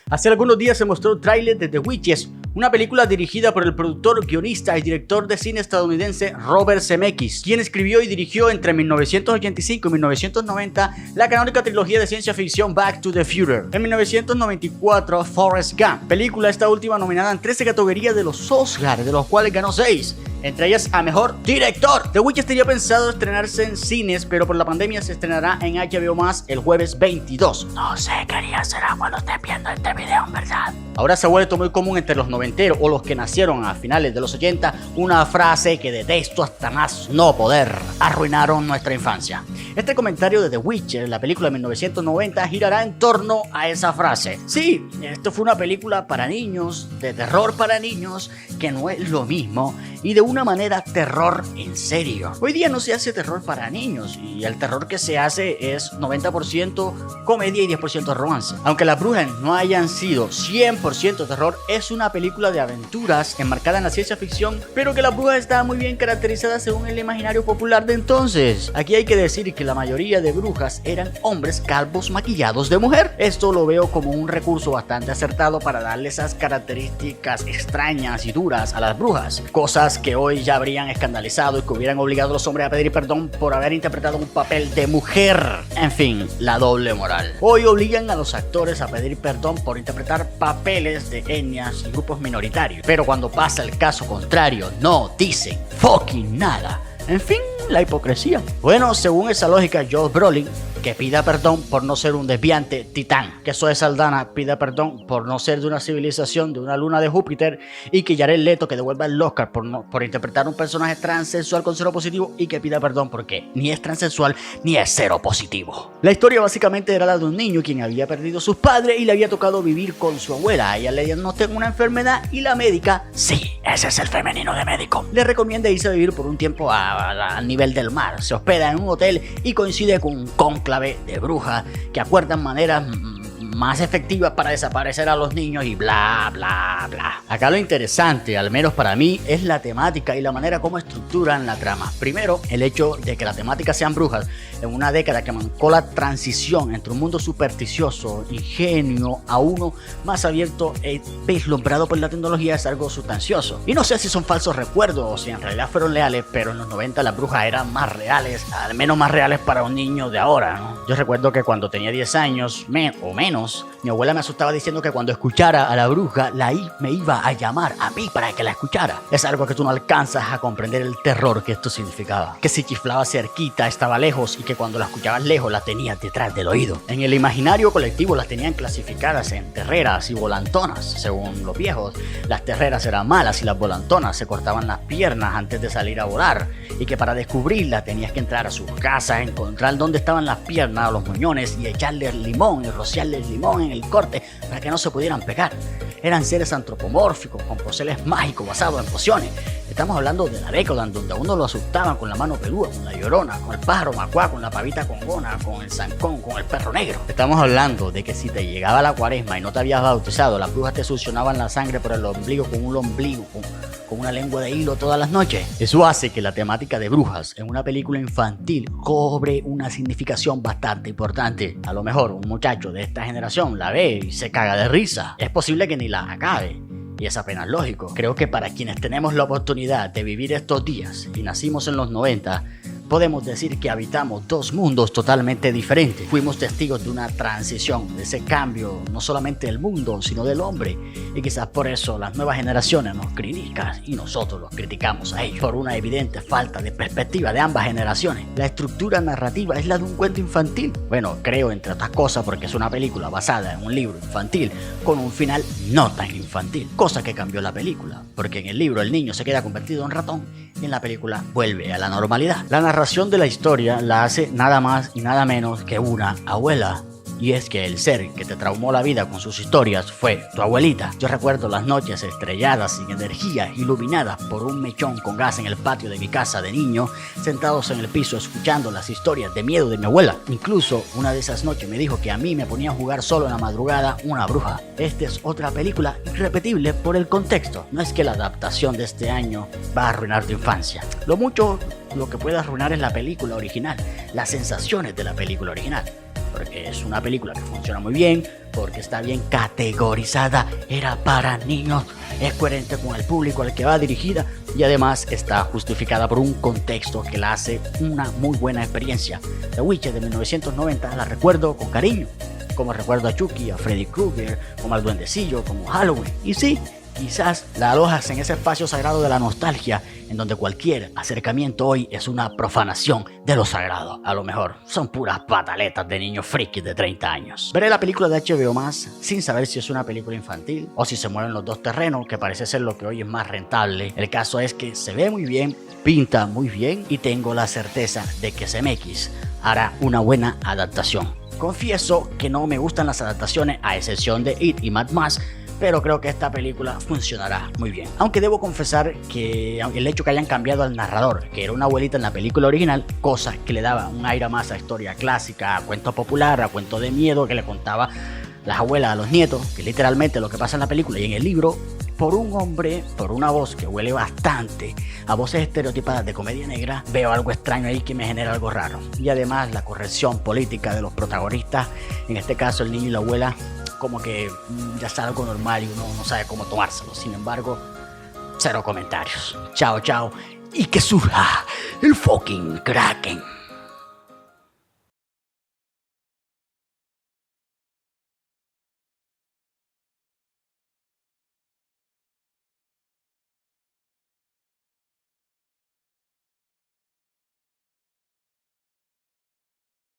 Hace algunos días se mostró el tráiler de The Witches, una película dirigida por el productor, guionista y director de cine estadounidense Robert Zemeckis, quien escribió y dirigió entre 1985 y 1990 la canónica trilogía de ciencia ficción Back to the Future. En 1994, Forrest Gump, película esta última nominada en 13 categorías de los Oscars, de los cuales ganó 6. Entre ellas a Mejor Director. The Witches tenía pensado estrenarse en cines, pero por la pandemia se estrenará en HBO Max el jueves 22. No sé qué día será cuando estés viendo este video, en verdad. Ahora se ha vuelto muy común entre los noventeros o los que nacieron a finales de los 80 una frase que detesto hasta más no poder: arruinaron nuestra infancia. Este comentario de The Witcher, la película de 1990, girará en torno a esa frase. Sí, esto fue una película para niños, de terror para niños, que no es lo mismo, y de una manera terror en serio. Hoy día no se hace terror para niños, y el terror que se hace es 90% comedia y 10% romance. Aunque Las Brujas no hayan sido 100% terror, es una película de aventuras enmarcada en la ciencia ficción, pero que Las Brujas está muy bien caracterizada según el imaginario popular de entonces. Aquí hay que decir que la mayoría de brujas eran hombres calvos maquillados de mujer. Esto lo veo como un recurso bastante acertado para darle esas características extrañas y duras a las brujas, cosas que hoy ya habrían escandalizado y que hubieran obligado a los hombres a pedir perdón por haber interpretado un papel de mujer. En fin, la doble moral. Hoy obligan a los actores a pedir perdón por interpretar papeles de etnias y grupos minoritarios, pero cuando pasa el caso contrario no dicen fucking nada. En fin, la hipocresía. Bueno, según esa lógica, Josh Brolin, que pida perdón por no ser un desviante titán, que Zoe Saldana pida perdón por no ser de una civilización de una luna de Júpiter, y que Jared Leto que devuelva el Oscar por interpretar un personaje transexual con cero positivo, y que pida perdón porque ni es transexual ni es cero positivo. La historia básicamente era la de un niño quien había perdido a sus padres y le había tocado vivir con su abuela. A ella le diagnostican una enfermedad y la médica, sí, ese es el femenino de médico, le recomienda irse a vivir por un tiempo al nivel del mar. Se hospeda en un hotel y coincide con un cónclave de brujas que acuerdan maneras más efectivas para desaparecer a los niños y bla bla bla. Acá lo interesante, al menos para mí, es la temática y la manera como estructuran la trama. Primero, el hecho de que la temática sean brujas en una década que marcó la transición entre un mundo supersticioso, ingenuo, a uno más abierto e vislumbrado por la tecnología, es algo sustancioso. Y no sé si son falsos recuerdos o si en realidad fueron reales, pero en los 90 las brujas eran más reales, al menos más reales para un niño de ahora, ¿no? Yo recuerdo que cuando tenía 10 años o menos, mi abuela me asustaba diciendo que cuando escuchara a la bruja, me iba a llamar a mí para que la escuchara. Es algo que tú no alcanzas a comprender el terror que esto significaba. Que si chiflaba cerquita estaba lejos y que cuando la escuchabas lejos la tenías detrás del oído. En el imaginario colectivo las tenían clasificadas en terreras y volantonas. Según los viejos, las terreras eran malas y las volantonas se cortaban las piernas antes de salir a volar. Y que para descubrirla tenías que entrar a sus casas, encontrar dónde estaban las piernas o los muñones y echarles limón y rociarles limón en el corte para que no se pudieran pegar. Eran seres antropomórficos con poderes mágicos basados en pociones. Estamos hablando de la década en donde a uno lo asustaban con la mano peluda, con la llorona, con el pájaro macuá, con la pavita congona, con el zancón, con el perro negro. Estamos hablando de que si te llegaba la cuaresma y no te habías bautizado, las brujas te succionaban la sangre por el ombligo con un ombligo, con una lengua de hilo todas las noches. Eso hace que la temática de brujas en una película infantil cobre una significación bastante importante. A lo mejor un muchacho de esta generación la ve y se caga de risa. Es posible que ni la acabe. Y es apenas lógico. Creo que para quienes tenemos la oportunidad de vivir estos días y nacimos en los 90, podemos decir que habitamos dos mundos totalmente diferentes. Fuimos testigos de una transición, de ese cambio, no solamente del mundo, sino del hombre. Y quizás por eso las nuevas generaciones nos critican y nosotros los criticamos a ellos, por una evidente falta de perspectiva de ambas generaciones. La estructura narrativa es la de un cuento infantil. Bueno, creo entre otras cosas porque es una película basada en un libro infantil con un final no tan infantil. Cosa que cambió la película, porque en el libro el niño se queda convertido en ratón y en la película vuelve a la normalidad. La narración de la historia la hace nada más y nada menos que una abuela. Y es que el ser que te traumó la vida con sus historias fue tu abuelita. Yo recuerdo las noches estrelladas, sin energía, iluminadas por un mechón con gas en el patio de mi casa de niño, sentados en el piso escuchando las historias de miedo de mi abuela. Incluso una de esas noches me dijo que a mí me ponía a jugar solo en la madrugada una bruja. Esta es otra película irrepetible por el contexto. No es que la adaptación de este año va a arruinar tu infancia. Lo que puede arruinar es la película original, las sensaciones de la película original. porque es una película que funciona muy bien, porque está bien categorizada, era para niños, es coherente con el público al que va dirigida y además está justificada por un contexto que la hace una muy buena experiencia. The Witch de 1990 la recuerdo con cariño, como recuerdo a Chucky, a Freddy Krueger, como al Duendecillo, como Halloween. Y sí, quizás la alojas en ese espacio sagrado de la nostalgia, en donde cualquier acercamiento hoy es una profanación de lo sagrado. A lo mejor son puras pataletas de niños frikis de 30 años. Veré la película de HBO Max sin saber si es una película infantil o si se mueven los dos terrenos, que parece ser lo que hoy es más rentable. El caso es que se ve muy bien, pinta muy bien y tengo la certeza de que Zemeckis hará una buena adaptación. Confieso que no me gustan las adaptaciones a excepción de It y Mad Max, pero creo que esta película funcionará muy bien. Aunque debo confesar que el hecho que hayan cambiado al narrador, que era una abuelita en la película original, cosa que le daba un aire más a historia clásica, a cuento popular, a cuento de miedo que le contaba las abuelas a los nietos, que literalmente lo que pasa en la película y en el libro, por un hombre, por una voz que huele bastante a voces estereotipadas de comedia negra, veo algo extraño ahí que me genera algo raro. Y además la corrección política de los protagonistas, en este caso el niño y la abuela, como que ya es algo normal y uno no sabe cómo tomárselo. Sin embargo, cero comentarios. Chao, chao. Y que surja el fucking Kraken.